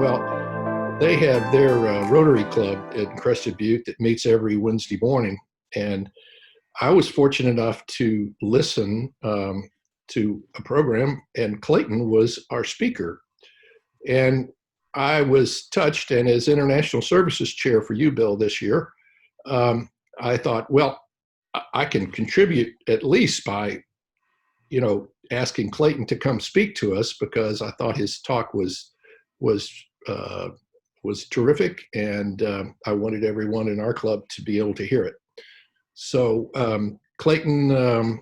Well, they have their Rotary Club in Crested Butte that meets every Wednesday morning. And I was fortunate enough to listen to a program, and Clayton was our speaker. And I was touched, and as International Services Chair for UBIL this year, I thought, well, I can contribute at least by, asking Clayton to come speak to us, because I thought his talk was terrific, and I wanted everyone in our club to be able to hear it. So Clayton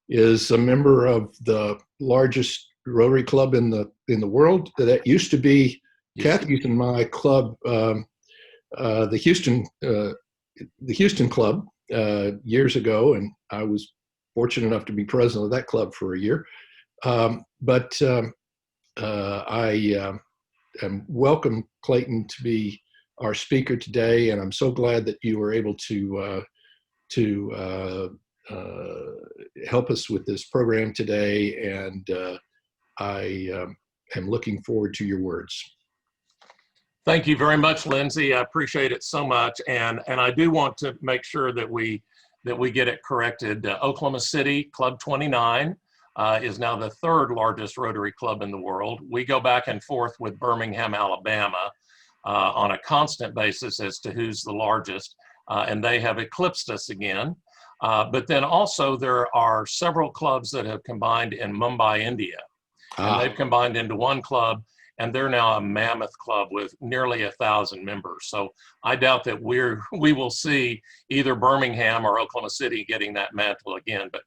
is a member of the largest Rotary Club in the world. That used to be Kathy's and my club, the Houston Club years ago, and I was fortunate enough to be president of that club for a year. But I welcome Clayton to be our speaker today, and I'm so glad that you were able to help us with this program today, and I am looking forward to your words. Thank you very much, Lindsey. I appreciate it so much, and I do want to make sure that we get it corrected. Oklahoma City Club 29 is now the third largest Rotary Club in the world. We go back and forth with Birmingham, Alabama on a constant basis as to who's the largest, and they have eclipsed us again. But then also there are several clubs that have combined in Mumbai, India. And they've combined into one club, and they're now a mammoth club with nearly 1,000 members. So I doubt that we will see either Birmingham or Oklahoma City getting that mantle again. But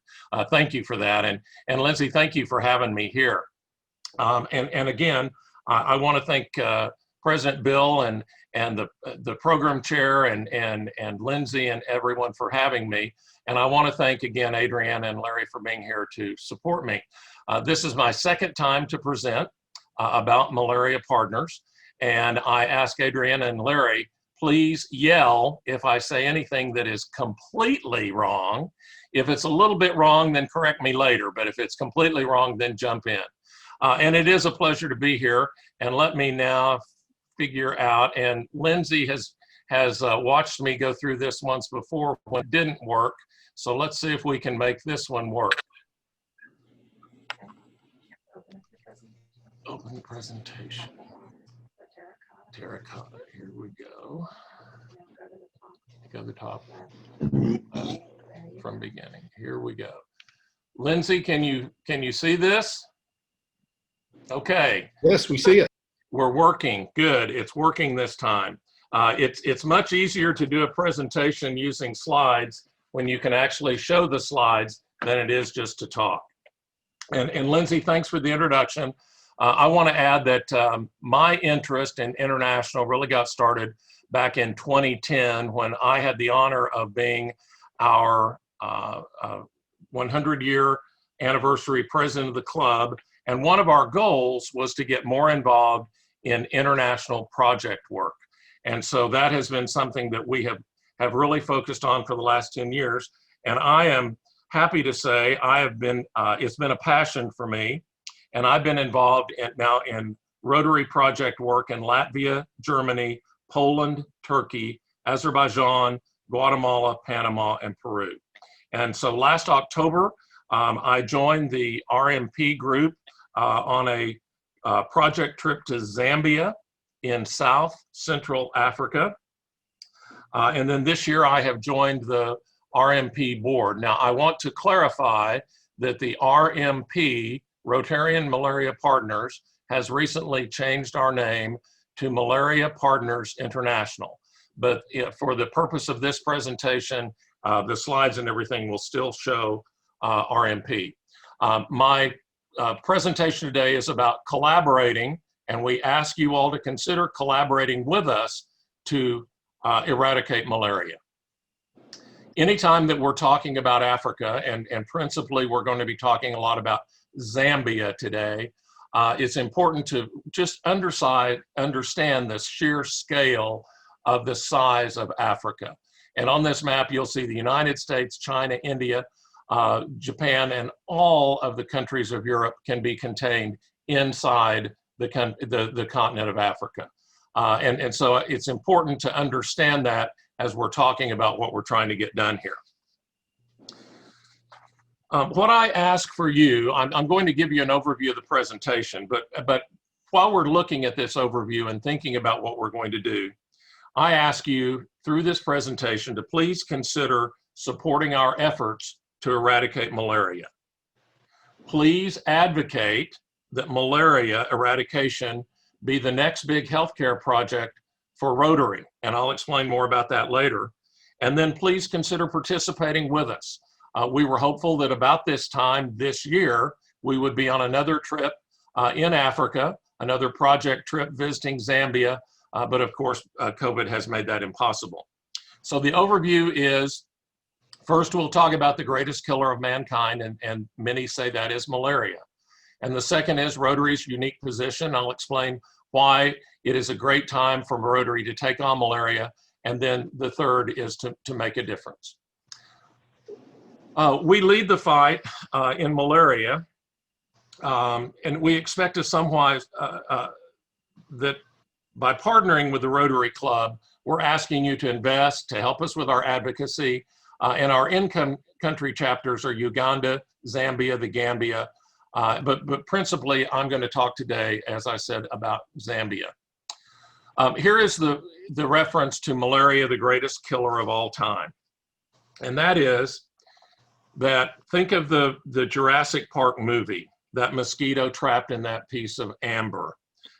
thank you for that. And Lindsey, thank you for having me here. And again, I want to thank President Bill and the program chair and Lindsey and everyone for having me. And I want to thank again Adrienne and Larry for being here to support me. This is my second time to present about Malaria Partners. And I ask Adrienne and Larry, please yell if I say anything that is completely wrong. If it's a little bit wrong, then correct me later. But if it's completely wrong, then jump in. And it is a pleasure to be here. And let me now figure out, and Lindsey has watched me go through this once before when it didn't work. So let's see if we can make this one work. Open presentation. Terracotta. Here we go. Go to the top. From beginning. Here we go. Lindsey, can you see this? Okay. Yes, we see it. We're working. Good. It's working this time. It's much easier to do a presentation using slides when you can actually show the slides than it is just to talk. And Lindsey, thanks for the introduction. I want to add that my interest in international really got started back in 2010 when I had the honor of being our 100-year anniversary president of the club. And one of our goals was to get more involved in international project work. And so that has been something that we have really focused on for the last 10 years. And I am happy to say it's been a passion for me. And I've been involved now in Rotary project work in Latvia, Germany, Poland, Turkey, Azerbaijan, Guatemala, Panama, and Peru. And so last October, I joined the RMP group on a project trip to Zambia in South Central Africa. And then this year I have joined the RMP board. Now I want to clarify that the RMP, Rotarian Malaria Partners, has recently changed our name to Malaria Partners International. But for the purpose of this presentation, the slides and everything will still show RMP. My presentation today is about collaborating, and we ask you all to consider collaborating with us to eradicate malaria. Anytime that we're talking about Africa, and principally we're going to be talking a lot about Zambia today, it's important to just understand the sheer scale of the size of Africa. And on this map, you'll see the United States, China, India, Japan, and all of the countries of Europe can be contained inside the continent of Africa. And so it's important to understand that as we're talking about what we're trying to get done here. What I ask for you, I'm going to give you an overview of the presentation, but while we're looking at this overview and thinking about what we're going to do, I ask you through this presentation to please consider supporting our efforts to eradicate malaria. Please advocate that malaria eradication be the next big healthcare project for Rotary, and I'll explain more about that later. And then please consider participating with us. We were hopeful that about this time this year, we would be on another trip in Africa, another project trip visiting Zambia, but of course, COVID has made that impossible. So the overview is, first we'll talk about the greatest killer of mankind, and many say that is malaria. And the second is Rotary's unique position. I'll explain why it is a great time for Rotary to take on malaria. And then the third is to make a difference. We lead the fight in malaria, and we expect to somewhat that by partnering with the Rotary Club, we're asking you to invest to help us with our advocacy. And our in-country chapters are Uganda, Zambia, the Gambia, but principally I'm going to talk today, as I said, about Zambia. Here is the reference to malaria, the greatest killer of all time. And that is that, think of the Jurassic Park movie, that mosquito trapped in that piece of amber.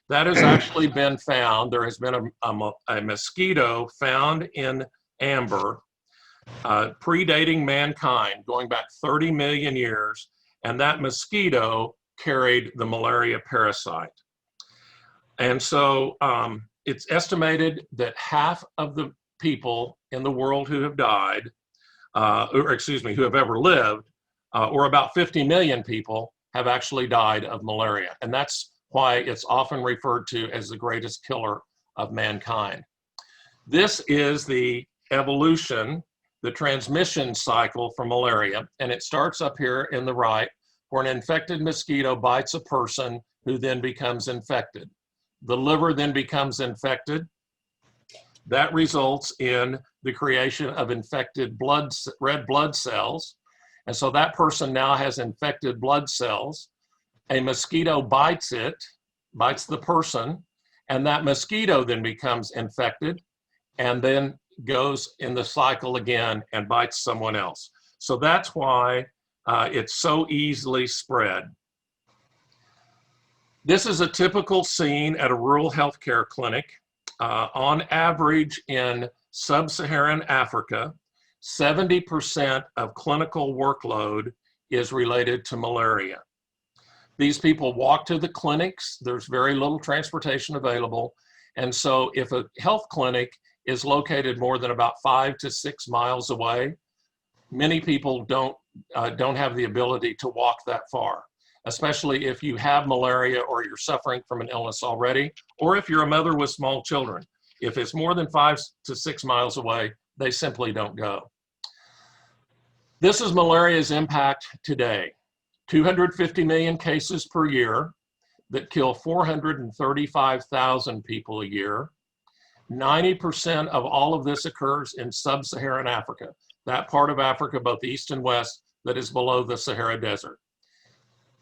That has actually been found. There has been a mosquito found in amber predating mankind, going back 30 million years, and that mosquito carried the malaria parasite. And so it's estimated that half of the people in the world who have died, who have ever lived, or about 50 million people have actually died of malaria. And that's why it's often referred to as the greatest killer of mankind. This is the evolution, the transmission cycle for malaria, and it starts up here in the right, where an infected mosquito bites a person who then becomes infected. The liver then becomes infected. That results in the creation of infected red blood cells. And so that person now has infected blood cells. A mosquito bites the person, and that mosquito then becomes infected and then goes in the cycle again and bites someone else. So that's why it's so easily spread. This is a typical scene at a rural healthcare clinic. On average in sub-Saharan Africa, 70% of clinical workload is related to malaria. These people walk to the clinics. There's very little transportation available. And so if a health clinic is located more than about 5 to 6 miles away, many people don't have the ability to walk that far, especially if you have malaria or you're suffering from an illness already, or if you're a mother with small children. If it's more than 5 to 6 miles away, they simply don't go. This is malaria's impact today. 250 million cases per year that kill 435,000 people a year. 90% of all of this occurs in sub-Saharan Africa, that part of Africa, both east and west, that is below the Sahara Desert.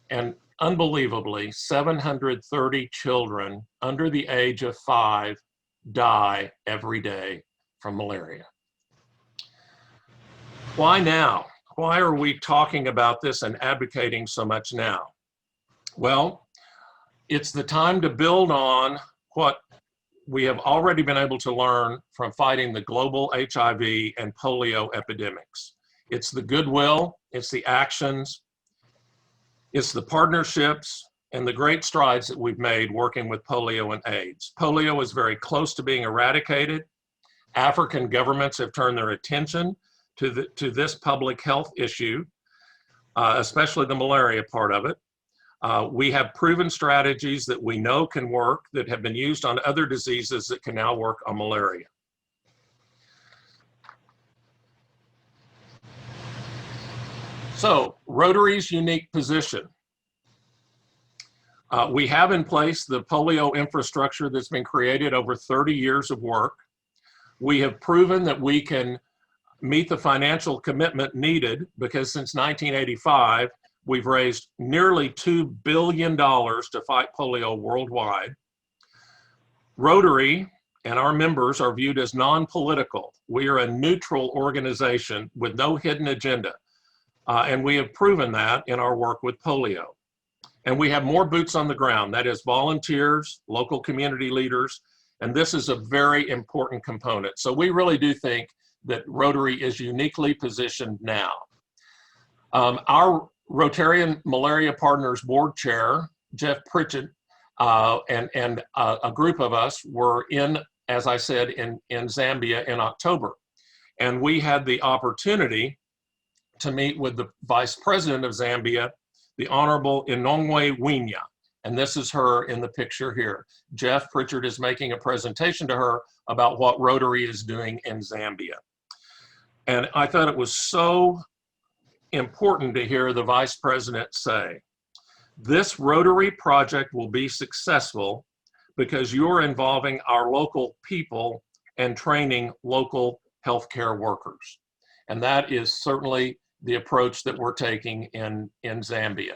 And unbelievably, 730 children under the age of 5 die every day from malaria. Why now? Why are we talking about this and advocating so much now? Well, it's the time to build on what we have already been able to learn from fighting the global HIV and polio epidemics. It's the goodwill, it's the actions, it's the partnerships, and the great strides that we've made working with polio and AIDS. Polio is very close to being eradicated. African governments have turned their attention to this public health issue, especially the malaria part of it. We have proven strategies that we know can work, that have been used on other diseases that can now work on malaria. So, Rotary's unique position. We have in place the polio infrastructure that's been created over 30 years of work. We have proven that we can meet the financial commitment needed because since 1985, we've raised nearly $2 billion to fight polio worldwide. Rotary and our members are viewed as non-political. We are a neutral organization with no hidden agenda. And we have proven that in our work with polio. And we have more boots on the ground, that is volunteers, local community leaders, and this is a very important component. So we really do think that Rotary is uniquely positioned now. Our Rotarian Malaria Partners Board Chair, Jeff Pritchett, and a group of us were in, as I said, in Zambia in October. And we had the opportunity to meet with the Vice President of Zambia, the Honorable Inongwe Winya. And this is her in the picture here. Jeff Pritchett is making a presentation to her about what Rotary is doing in Zambia. And I thought it was so important to hear the Vice President say, this Rotary project will be successful because you're involving our local people and training local healthcare workers. And that is certainly the approach that we're taking in Zambia.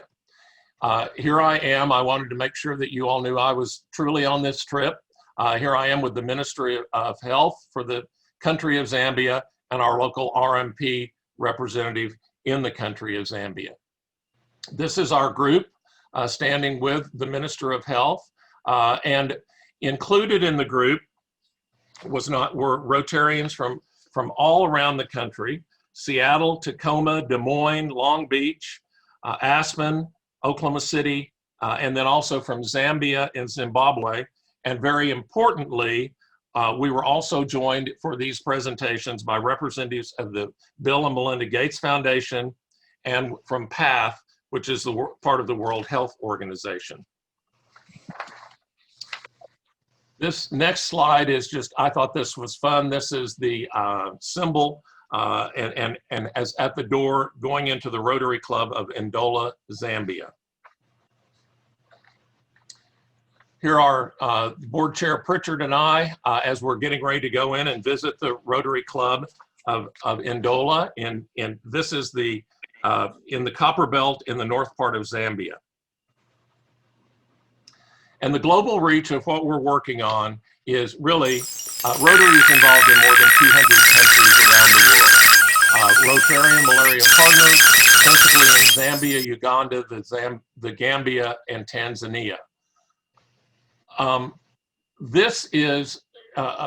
Here I am. I wanted to make sure that you all knew I was truly on this trip. Here I am with the Ministry of Health for the country of Zambia and our local RMP representative in the country of Zambia. This is our group standing with the Minister of Health, and included in the group were Rotarians from all around the country: Seattle, Tacoma, Des Moines, Long Beach, Aspen, Oklahoma City, and then also from Zambia and Zimbabwe. And very importantly, we were also joined for these presentations by representatives of the Bill and Melinda Gates Foundation and from PATH, which is the part of the World Health Organization. This next slide is just, I thought this was fun. This is the symbol and as at the door going into the Rotary Club of Ndola, Zambia. Here are Board Chair Pritchard and I, as we're getting ready to go in and visit the Rotary Club of Ndola. And this is the in the Copper Belt in the north part of Zambia. And the global reach of what we're working on is really, Rotary is involved in more than 200 countries around the world. Rotarian Malaria Partners, principally in Zambia, Uganda, the Gambia, and Tanzania. This is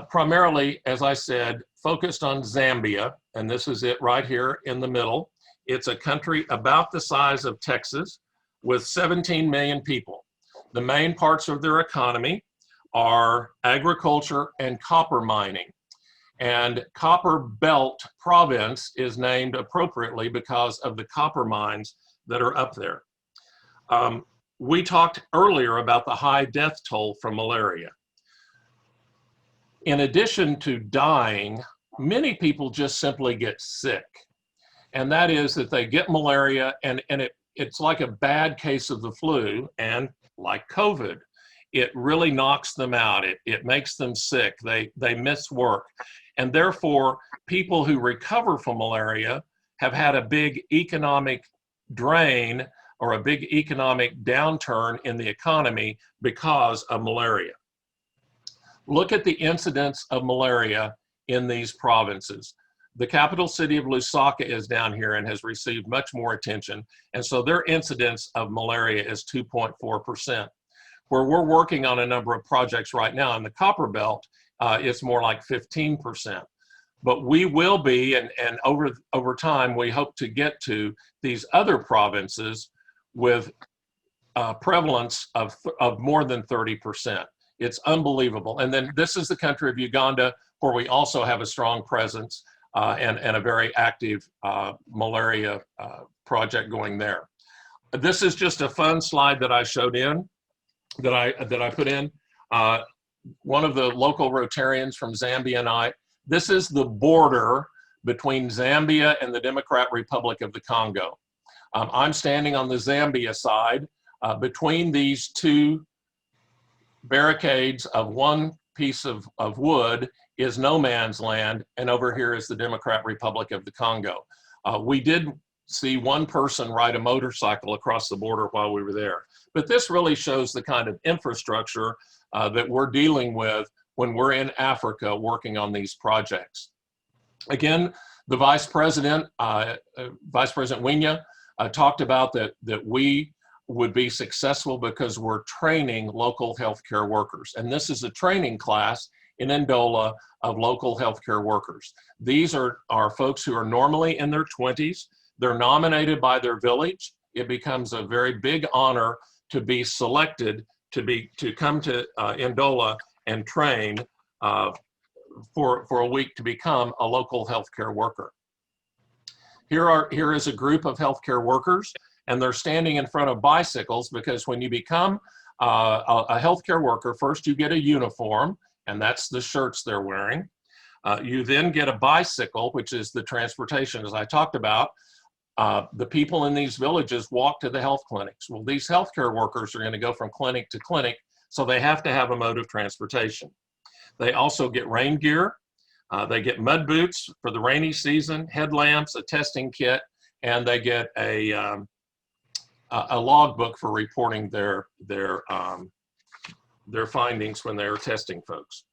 primarily, as I said, focused on Zambia, and this is it right here in the middle. It's a country about the size of Texas with 17 million people. The main parts of their economy are agriculture and copper mining. And Copper Belt Province is named appropriately because of the copper mines that are up there. We talked earlier about the high death toll from malaria. In addition to dying, many people just simply get sick. And that is that they get malaria and it's like a bad case of the flu, and like COVID, it really knocks them out. It makes them sick. They miss work. And therefore, people who recover from malaria have had a big economic drain or a big economic downturn in the economy because of malaria. Look at the incidence of malaria in these provinces. The capital city of Lusaka is down here and has received much more attention. And so their incidence of malaria is 2.4%. Where we're working on a number of projects right now in the Copper Belt, it's more like 15%. But we will be, and over time, we hope to get to these other provinces with prevalence of more than 30%. It's unbelievable. And then this is the country of Uganda, where we also have a strong presence and a very active malaria project going there. This is just a fun slide that I showed in, that I put in. One of the local Rotarians from Zambia and I, this is the border between Zambia and the Democratic Republic of the Congo. I'm standing on the Zambia side. Between these two barricades of one piece of wood is no man's land, and over here is the Democratic Republic of the Congo. We did see one person ride a motorcycle across the border while we were there. But this really shows the kind of infrastructure that we're dealing with when we're in Africa working on these projects. Again, the Vice President Winya, talked about that we would be successful because we're training local healthcare workers. And this is a training class in Ndola of local healthcare workers. These are folks who are normally in their 20s. They're nominated by their village. It becomes a very big honor to be selected to come to Ndola and train for a week to become a local healthcare worker. Here is a group of healthcare workers, and they're standing in front of bicycles because when you become a healthcare worker, first you get a uniform, and that's the shirts they're wearing. You then get a bicycle, which is the transportation, as I talked about. The people in these villages walk to the health clinics. Well, these healthcare workers are going to go from clinic to clinic, so they have to have a mode of transportation. They also get rain gear. They get mud boots for the rainy season, headlamps, a testing kit, and they get a logbook for reporting their findings when they're testing folks.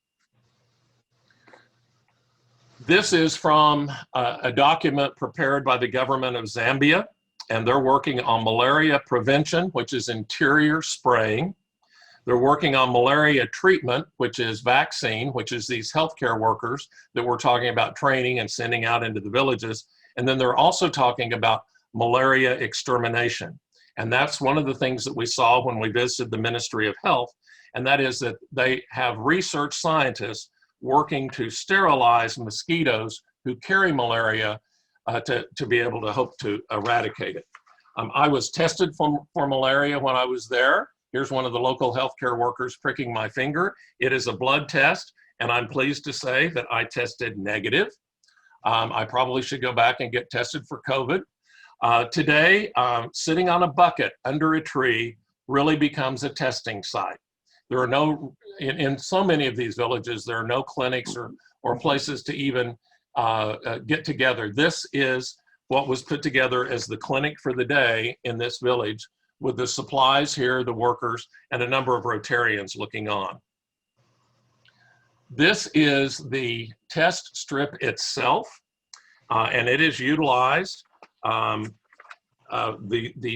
This is from a document prepared by the government of Zambia, and they're working on malaria prevention, which is interior spraying. They're working on malaria treatment, which is vaccine, which is these healthcare workers that we're talking about training and sending out into the villages. And then they're also talking about malaria extermination. And that's one of the things that we saw when we visited the Ministry of Health, and that is that they have research scientists working to sterilize mosquitoes who carry malaria to be able to hope to eradicate it. I was tested for malaria when I was there. Here's one of the local healthcare workers pricking my finger. It is a blood test, and I'm pleased to say that I tested negative. I probably should go back and get tested for COVID. Today, sitting on a bucket under a tree really becomes a testing site. There are no, in so many of these villages, there are no clinics or places to even get together. This is what was put together as the clinic for the day in this village, with the supplies here, the workers, and a number of Rotarians looking on. This is the test strip itself, and it is utilized. The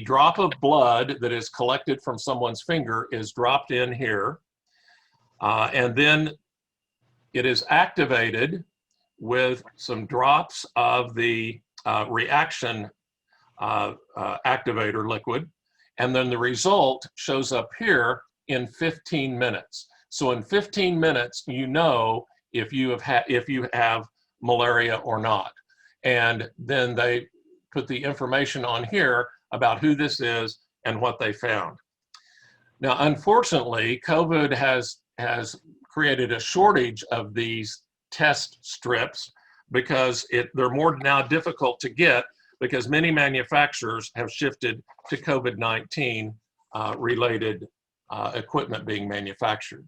drop of blood that is collected from someone's finger is dropped in here, and then it is activated with some drops of the reaction activator liquid, and then the result shows up here in 15 minutes. So in 15 minutes, you know if you have malaria or not. And then they put the information on here about who this is and what they found. Now, unfortunately, COVID has created a shortage of these test strips because they're more now difficult to get because many manufacturers have shifted to COVID-19 related equipment being manufactured.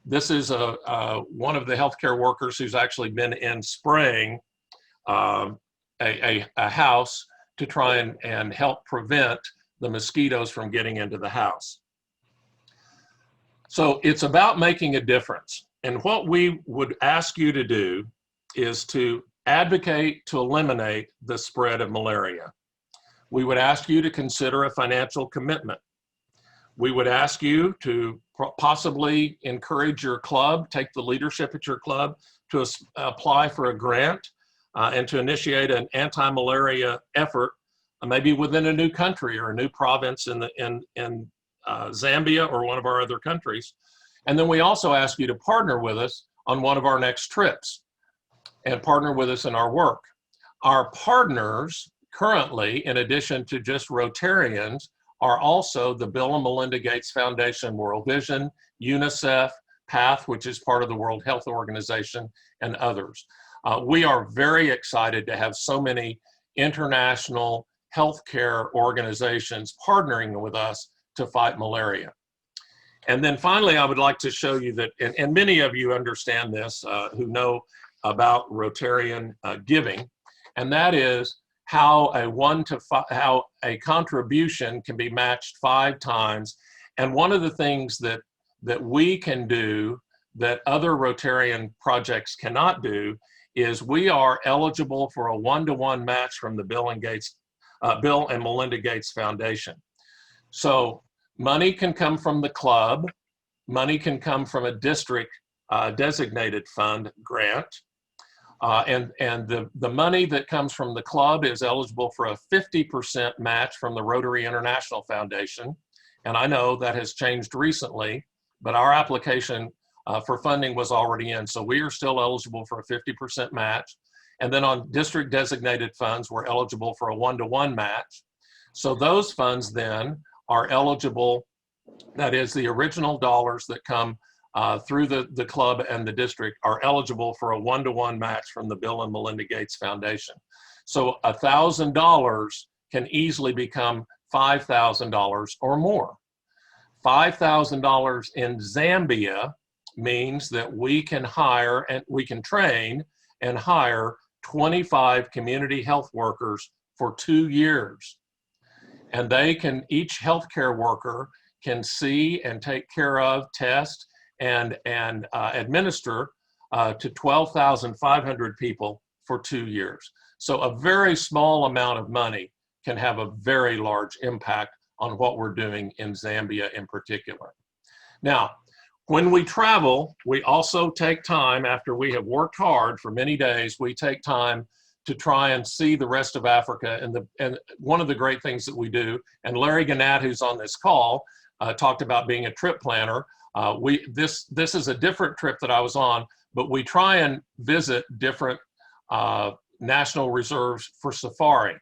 This is one of the healthcare workers who's actually been in spraying a house to try and help prevent the mosquitoes from getting into the house. So it's about making a difference. And what we would ask you to do is to advocate to eliminate the spread of malaria. We would ask you to consider a financial commitment. We would ask you to possibly encourage your club, take the leadership at your club to apply for a grant and to initiate an anti-malaria effort, maybe within a new country or a new province in Zambia or one of our other countries. And then we also ask you to partner with us on one of our next trips and partner with us in our work. Our partners currently, in addition to just Rotarians, are also the Bill and Melinda Gates Foundation, World Vision, UNICEF, PATH, which is part of the World Health Organization, and others. We are very excited to have so many international healthcare organizations partnering with us to fight malaria. And then finally, I would like to show you that, and many of you understand this who know about Rotarian giving, and that is how how a contribution can be matched 5 times. And one of the things that we can do that other Rotarian projects cannot do is we are eligible for a 1-to-1 match from the Bill and Melinda Gates Foundation. So money can come from the club, money can come from a district designated fund grant, and the money that comes from the club is eligible for a 50% match from the Rotary International Foundation. And I know that has changed recently, but our application for funding was already in. So we are still eligible for a 50% match. And then on district designated funds, we're eligible for a 1-to-1 match. So those funds then are eligible, that is the original dollars that come through the club and the district are eligible for a 1-to-1 match from the Bill and Melinda Gates Foundation. So $1,000 can easily become $5,000 or more. $5,000 in Zambia means that we can hire and we can train and hire 25 community health workers for 2 years. And they can, each healthcare worker can see and take care of, test, and administer to 12,500 people for 2 years. So a very small amount of money can have a very large impact on what we're doing in Zambia in particular. Now, when we travel, we also take time after we have worked hard for many days, we take time to try and see the rest of Africa. And one of the great things that we do, and Larry Gannat, who's on this call, talked about being a trip planner. This is a different trip that I was on, but we try and visit different national reserves for safari.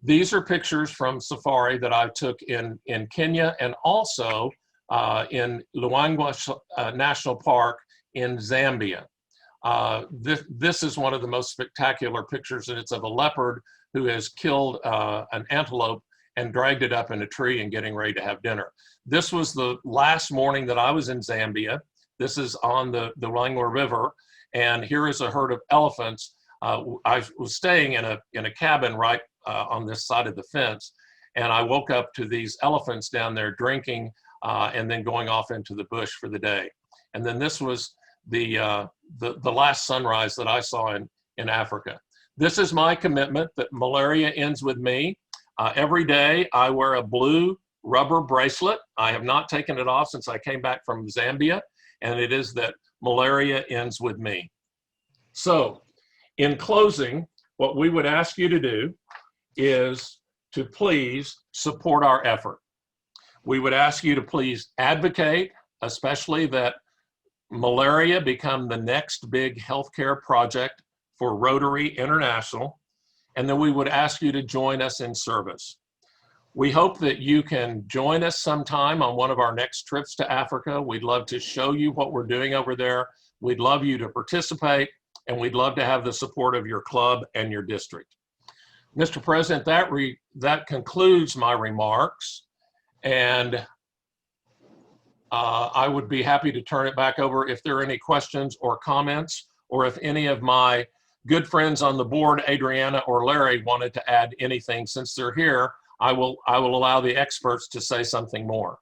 These are pictures from safari that I took in Kenya and also in Luangwa National Park in Zambia. This is one of the most spectacular pictures, and it's of a leopard who has killed an antelope and dragged it up in a tree and getting ready to have dinner. This was the last morning that I was in Zambia. This is on the Luangwa River, and here is a herd of elephants. I was staying in a cabin right on this side of the fence, and I woke up to these elephants down there drinking and then going off into the bush for the day. And then this was the last sunrise that I saw in Africa. This is my commitment that malaria ends with me. Every day I wear a blue rubber bracelet. I have not taken it off since I came back from Zambia, and it is that malaria ends with me. So in closing, what we would ask you to do is to please support our effort. We would ask you to please advocate, especially that malaria become the next big healthcare project for Rotary International, and then we would ask you to join us in service. We hope that you can join us sometime on one of our next trips to Africa. We'd love to show you what we're doing over there. We'd love you to participate, and we'd love to have the support of your club and your district. Mr. President, that concludes my remarks, and I would be happy to turn it back over if there are any questions or comments, or if any of my good friends on the board, Adriana or Larry, wanted to add anything. Since they're here, I will allow the experts to say something more.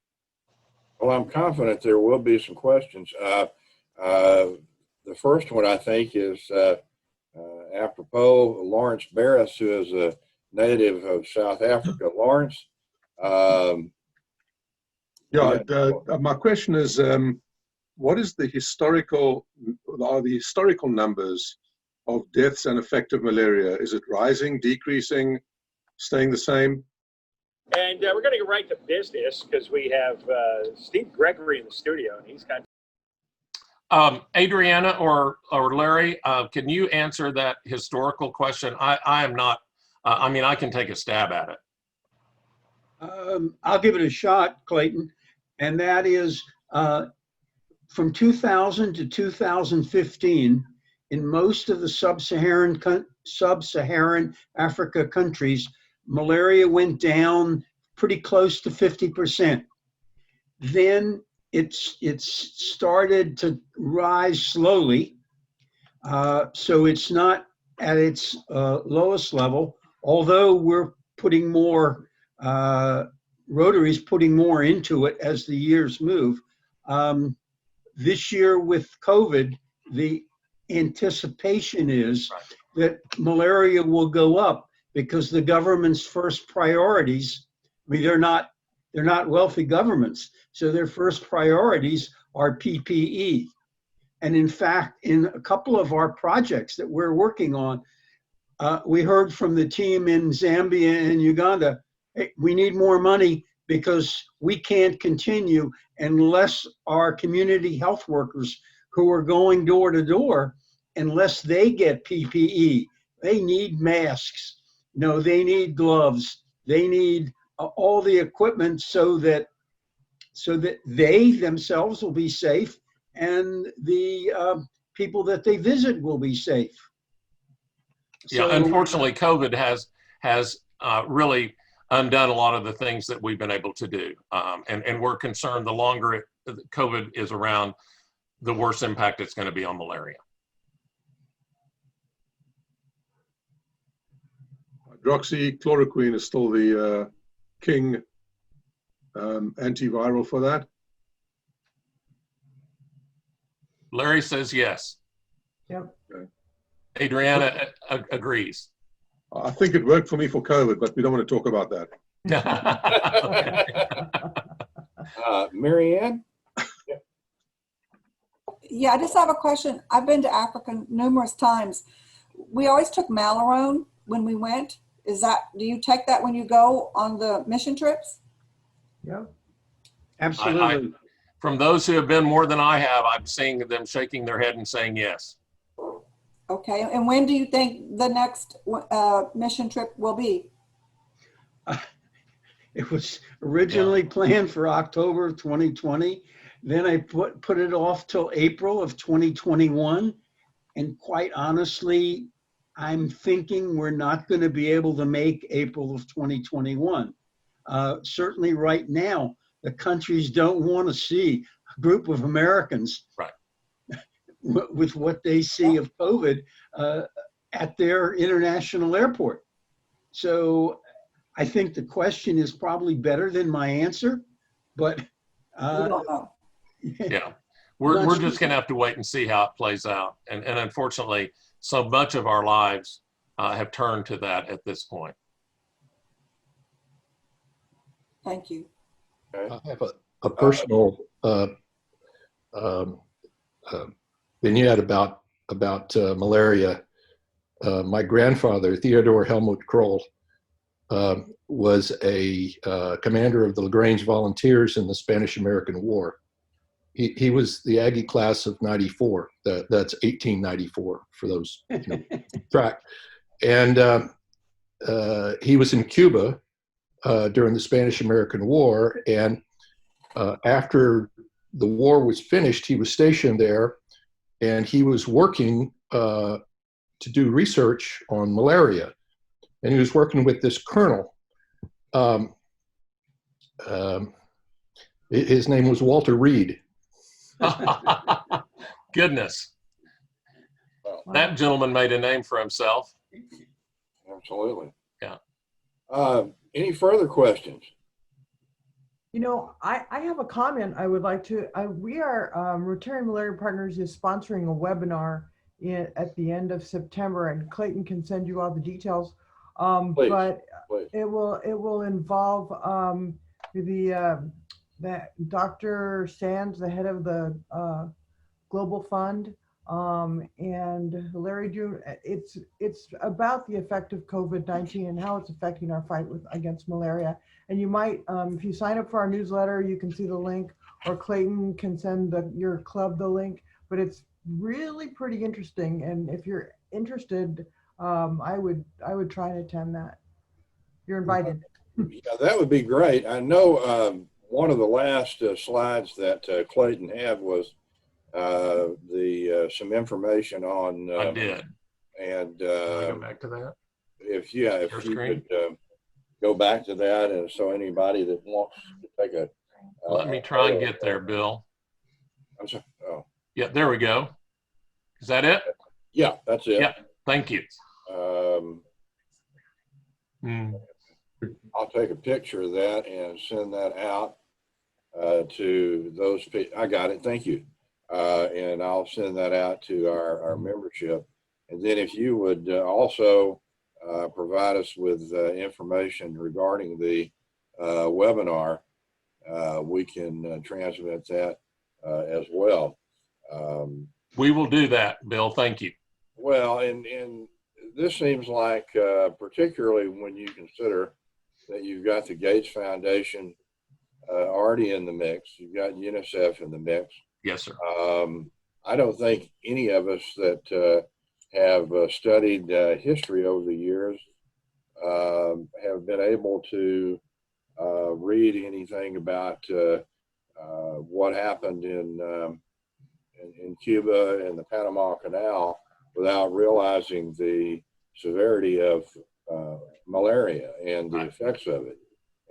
Well, I'm confident there will be some questions. The first one, I think, is apropos Lawrence Barris, who is a native of South Africa. Lawrence? My question is, what is the historical numbers of deaths and effective malaria? Is it rising, decreasing, staying the same? And we're going to get right to business because we have Steve Gregory in the studio, and he's got. Adriana or Larry, can you answer that historical question? I am not. I mean, I can take a stab at it. I'll give it a shot, Clayton, and that is from 2000 to 2015, in most of the sub-Saharan Africa countries, malaria went down pretty close to 50%. Then it's started to rise slowly. So it's not at its lowest level, although we're putting more, Rotary's putting more into it as the years move. This year with COVID, the anticipation is that malaria will go up because the government's first priorities, I mean, they're not wealthy governments, so their first priorities are PPE. And in fact, in a couple of our projects that we're working on, we heard from the team in Zambia and Uganda, hey, we need more money because we can't continue unless our community health workers who are going door to door, unless they get PPE. They need masks. No, they need gloves. They need all the equipment so that they themselves will be safe and the people that they visit will be safe. Yeah, So, unfortunately, COVID has really undone a lot of the things that we've been able to do. And we're concerned the longer COVID is around, the worse impact it's going to be on malaria. Hydroxychloroquine is still the king antiviral for that. Larry says yes. Yep. Okay. Adriana agrees. I think it worked for me for COVID, but we don't want to talk about that. Mary Ann? Yeah, I just have a question. I've been to Africa numerous times. We always took Malarone when we went. Do you take that when you go on the mission trips? Yep. absolutely. From those who have been more than I have, I'm seeing them shaking their head and saying yes. Okay, and when do you think the next mission trip will be? It was originally planned for October of 2020. Then I put it off till April of 2021. And quite honestly, I'm thinking we're not going to be able to make April of 2021. Certainly right now, the countries don't want to see a group of Americans with what they see of COVID at their international airport. So I think the question is probably better than my answer, but We don't know. Yeah, we're just going to have to wait and see how it plays out. And unfortunately, so much of our lives have turned to that at this point. Thank you. I have a personal vignette about malaria. My grandfather, Theodore Helmut Kroll, was a commander of the LaGrange Volunteers in the Spanish-American War. He was the Aggie class of '94. That's 1894 for those track. And he was in Cuba during the Spanish-American War. And after the war was finished, he was stationed there, and he was working to do research on malaria. And he was working with this colonel. His name was Walter Reed. Goodness. That gentleman made a name for himself. Absolutely. Yeah. Any further questions? You know, I have a comment I would like to, we are, Rotarian Malaria Partners is sponsoring a webinar at the end of September, and Clayton can send you all the details. Please. It will involve the Dr. Sands, the head of the Global Fund, and Larry June. It's about the effect of COVID-19 and how it's affecting our fight against malaria. And you might, if you sign up for our newsletter, you can see the link, or Clayton can send your club the link. But it's really pretty interesting. And if you're interested, I would try and attend that. You're invited. Yeah, that would be great. I know one of the last slides that Clayton had was some information on. I did. And Go back to that. if you could go back to that, and so anybody that wants to take Let me try and get there, Bill. I'm sorry. Oh, Yeah, there we go. Is that it? yeah, that's it. Yeah, thank you. I'll take a picture of that and send that out to those people. I got it. Thank you. And I'll send that out to our membership. And then if you would also provide us with information regarding the webinar, we can transmit that as well. We will do that, Bill. Thank you. Well, and this seems like, particularly when you consider that you've got the Gates Foundation already in the mix, you've got UNICEF in the mix. Yes, sir. I don't think any of us that have studied history over the years have been able to read anything about what happened in Cuba and the Panama Canal without realizing the severity of malaria and the effects of it.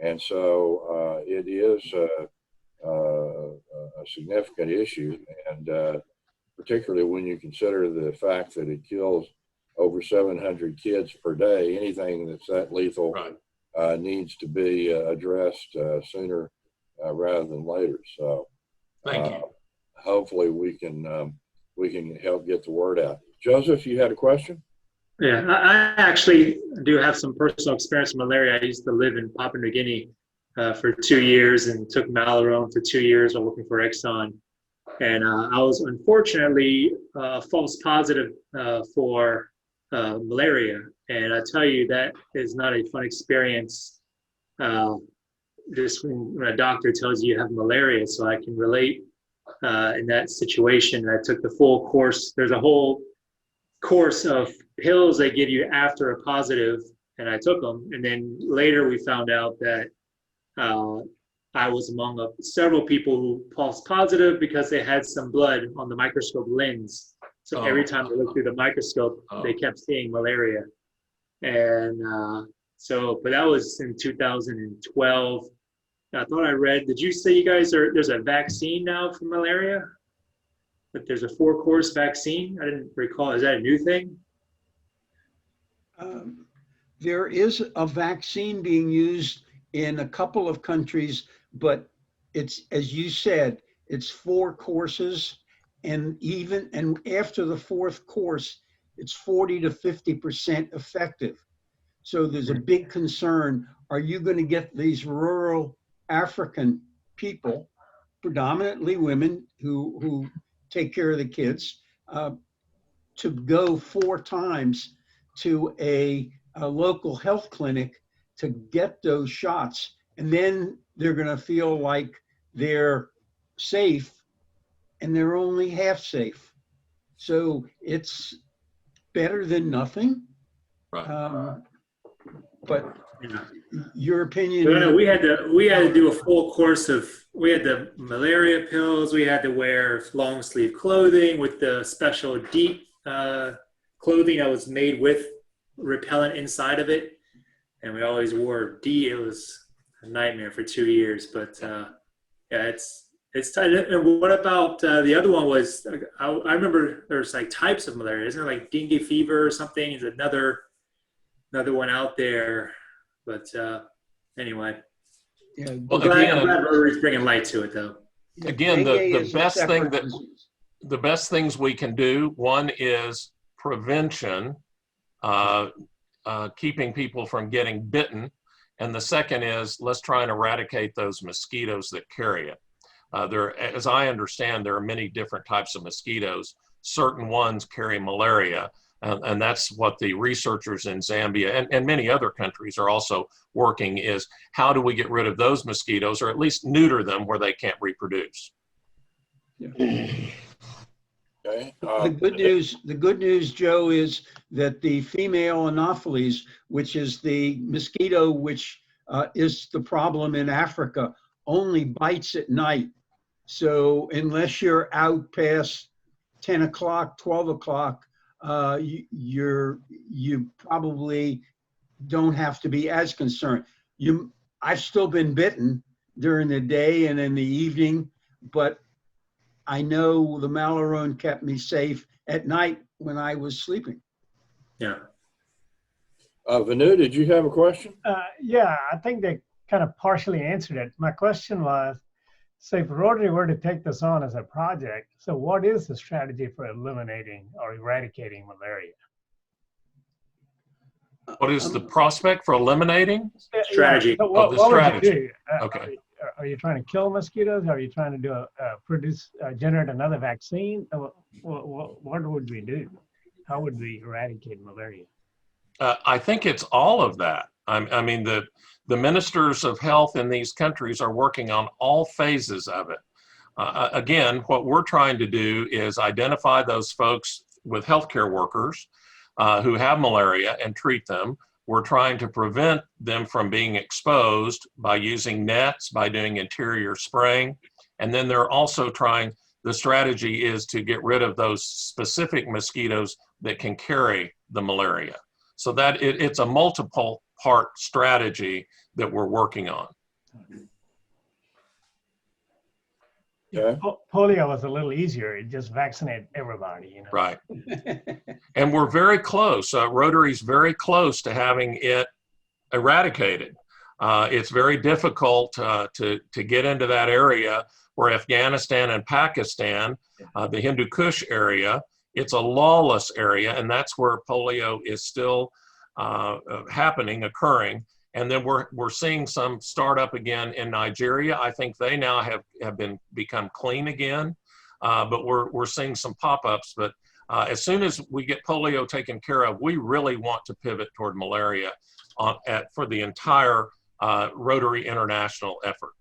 And so it is a significant issue, and particularly when you consider the fact that it kills over 700 kids per day. Anything that's that lethal needs to be addressed sooner rather than later. So Thank you. hopefully we can help get the word out. Joseph, you had a question? Yeah, I actually do have some personal experience with malaria. I used to live in Papua New Guinea for 2 years and took Malarone for 2 years while working for Exxon. And I was unfortunately false positive for malaria. And I tell you, that is not a fun experience. Just when a doctor tells you you have malaria, so I can relate in that situation. I took the full course. There's a whole course of pills they give you after a positive, and I took them. And then later we found out that I was among several people who false positive because they had some blood on the microscope lens. So every time they looked through the microscope, they kept seeing malaria. And but that was in 2012. I thought I read, did you say you guys there's a vaccine now for malaria? That there's a 4-course vaccine? I didn't recall. Is that a new thing? There is a vaccine being used in a couple of countries, but it's, as you said, it's 4 courses, and after the 4th course, it's 40 to 50% effective. So there's a big concern. Are you going to get these rural African people, predominantly women who take care of the kids, to go 4 times to a local health clinic to get those shots, and then they're going to feel like they're safe, and they're only half safe. So it's better than nothing. Right. But your opinion? No, we had to do a full course of. We had the malaria pills. We had to wear long sleeve clothing with the special deep clothing that was made with repellent inside of it, and we always wore D. It was a nightmare for 2 years, but yeah, it's tight. And what about the other one? Was I remember there's like types of malaria. Isn't there like dengue fever or something? Is another one out there? But anyway, Yeah, Well, I'm glad Rotary's bringing light to it, though. Again, the best things we can do, one is prevention, keeping people from getting bitten. And the second is, let's try and eradicate those mosquitoes that carry it. As I understand, there are many different types of mosquitoes. Certain ones carry malaria, and that's what the researchers in Zambia and many other countries are also working, is how do we get rid of those mosquitoes, or at least neuter them where they can't reproduce. Okay. The good news, Joe, is that the female Anopheles, which is the mosquito which is the problem in Africa, only bites at night. So unless you're out past 10 o'clock, 12 o'clock, you probably don't have to be as concerned. I've still been bitten, during the day and in the evening, but I know the Malarone kept me safe at night when I was sleeping. Yeah. Vanu, did you have a question? Yeah, I think they kind of partially answered it. My question was, so if Rotary were to take this on as a project, so what is the strategy for eliminating or eradicating malaria? What is the prospect for eliminating? Strategy. So what, the what strategy. would you do? Okay. Are you trying to kill mosquitoes? Are you trying to do generate another vaccine? What would we do? How would we eradicate malaria? I think it's all of that. I mean, the ministers of health in these countries are working on all phases of it. Again, what we're trying to do is identify those folks with healthcare workers who have malaria and treat them. We're trying to prevent them from being exposed by using nets, by doing interior spraying. And then they're also trying, the strategy is to get rid of those specific mosquitoes that can carry the malaria. So that it's a multiple part strategy that we're working on. Okay. Polio was a little easier. It just vaccinated everybody, you know. Right. And we're very close. Rotary's very close to having it eradicated. It's very difficult to get into that area where Afghanistan and Pakistan, the Hindu Kush area, it's a lawless area, and that's where polio is still occurring. And then we're seeing some start up again in Nigeria. I think they now have become clean again, but we're seeing some pop-ups. But as soon as we get polio taken care of, we really want to pivot toward malaria for the entire Rotary International effort.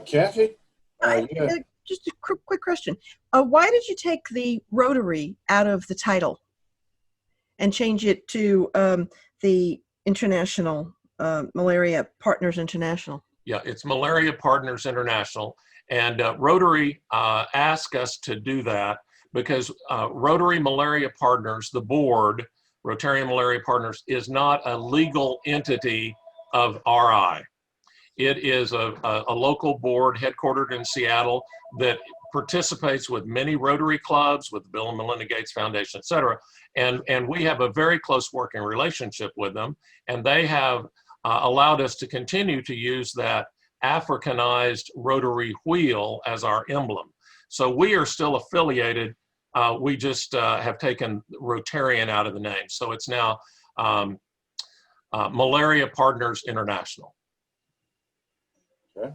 Kathy? Yeah. Just a quick question. Why did you take the Rotary out of the title and change it to the International, Malaria Partners International? Yeah, it's Malaria Partners International. And Rotary asked us to do that because Rotary Malaria Partners, the board, Rotarian Malaria Partners, is not a legal entity of RI. It is a local board headquartered in Seattle that participates with many Rotary clubs, with the Bill and Melinda Gates Foundation, et cetera. And we have a very close working relationship with them. And they have allowed us to continue to use that Africanized Rotary wheel as our emblem. So we are still affiliated. We just have taken Rotarian out of the name. So it's now Malaria Partners International. Okay.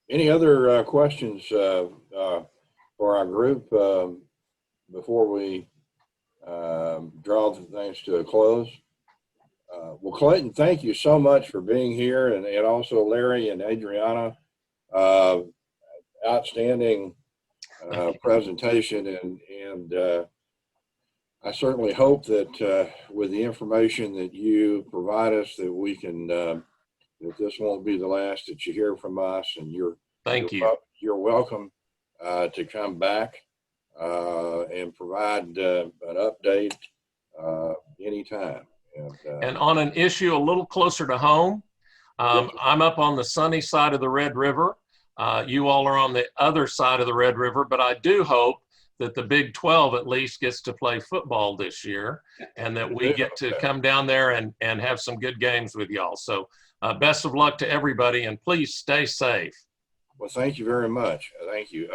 Any other questions for our group before we draw things to a close? Well, Clayton, thank you so much for being here, and also Larry and Adriana. Outstanding presentation, and I certainly hope that with the information that you provide us, that we can that this won't be the last that you hear from us. And you're welcome to come back and provide an update anytime. And on an issue a little closer to home, I'm up on the sunny side of the Red River. You all are on the other side of the Red River, but I do hope that the Big 12 at least gets to play football this year, and that we get to come down there and have some good games with y'all. So best of luck to everybody, and please stay safe. Well, thank you very much. Thank you.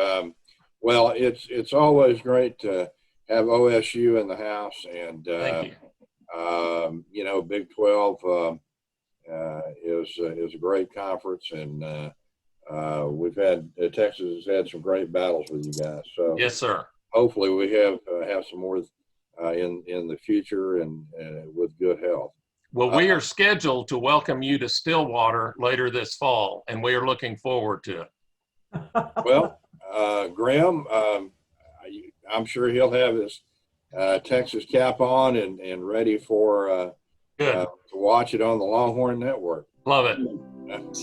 Well, it's always great to have OSU in the house, and thank you. You know, Big 12 is a great conference, and we've had Texas has had some great battles with you guys. So yes, sir. Hopefully we have some more in the future, and with good health. Well, we are scheduled to welcome you to Stillwater later this fall, and we are looking forward to it. Well, Graham, I'm sure he'll have his Texas cap on and ready for to watch it on the Longhorn Network. Love it.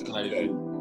Okay.